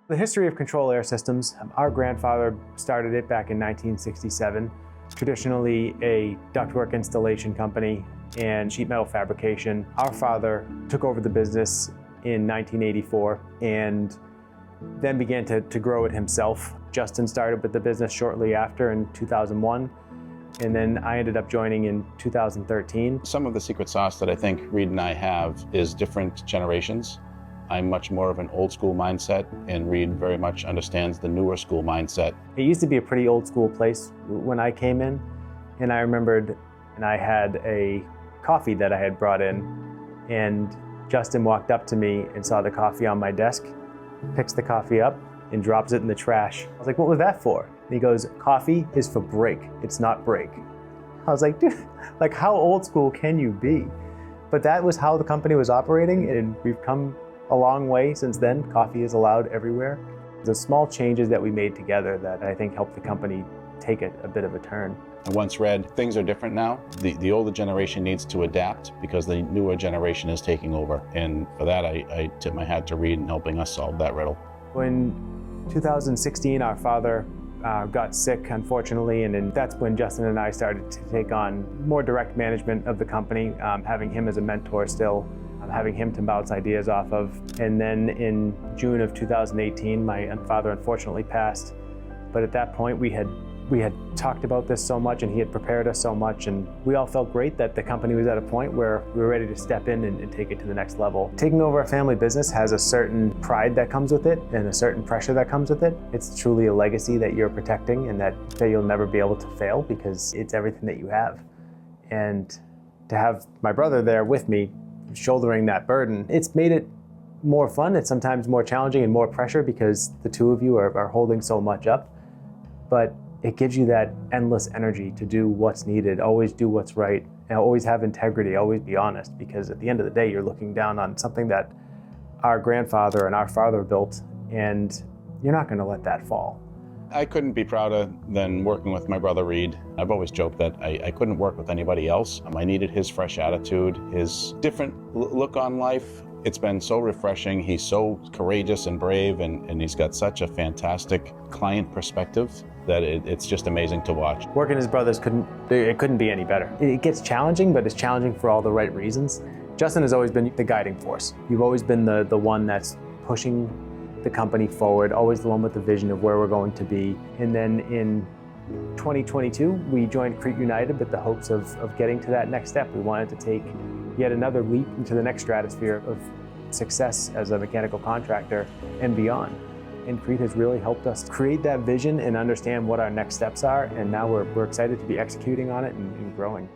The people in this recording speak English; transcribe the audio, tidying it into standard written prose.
The history of ControlAir Systems, our grandfather started it back in 1967. Traditionally a ductwork installation company and sheet metal fabrication. Our father took over the business in 1984 and then began to grow it himself. Justin started with the business shortly after in 2001, and then I ended up joining in 2013. Some of the secret sauce that I think Reid and I have is different generations. I'm much more of an old school mindset, and Reid very much understands the newer school mindset. It used to be a pretty old school place when I came in, and I remembered, and I had a coffee that I had brought in, and Justin walked up to me and saw the coffee on my desk, picks the coffee up and drops it in the trash. I was like, what was that for? And he goes, coffee is for break, it's not break. I was like, dude, like how old school can you be? But that was how the company was operating, and we've come a long way since then. Coffee is allowed everywhere. The small changes that we made together that I think helped the company take a bit of a turn. I once read, things are different now. The older generation needs to adapt because the newer generation is taking over. And for that, I tip my hat to Reid in helping us solve that riddle. In 2016, our father got sick, unfortunately, and that's when Justin and I started to take on more direct management of the company, having him as a mentor still, having him to bounce ideas off of. And then in June of 2018, my father unfortunately passed. But at that point, we had talked about this so much, and he had prepared us so much, and we all felt great that the company was at a point where we were ready to step in and take it to the next level. Taking over a family business has a certain pride that comes with it and a certain pressure that comes with it. It's truly a legacy that you're protecting and that you'll never be able to fail because it's everything that you have. And to have my brother there with me, shouldering that burden, it's made it more fun. It's sometimes more challenging and more pressure because the two of you are holding so much up. But it gives you that endless energy to do what's needed, always do what's right, and always have integrity, always be honest, because at the end of the day, you're looking down on something that our grandfather and our father built, and you're not going to let that fall. I couldn't be prouder than working with my brother Reid. I've always joked that I couldn't work with anybody else. I needed his fresh attitude, his different look on life. It's been so refreshing. He's so courageous and brave, and he's got such a fantastic client perspective that it's just amazing to watch. Working as brothers couldn't be any better. It gets challenging, but it's challenging for all the right reasons. Justin has always been the guiding force. You've always been the one that's pushing the company forward, always the one with the vision of where we're going to be. And then in 2022, we joined Crete United with the hopes of getting to that next step. We wanted to take yet another leap into the next stratosphere of success as a mechanical contractor and beyond. And Crete has really helped us create that vision and understand what our next steps are, and now we're excited to be executing on it and growing.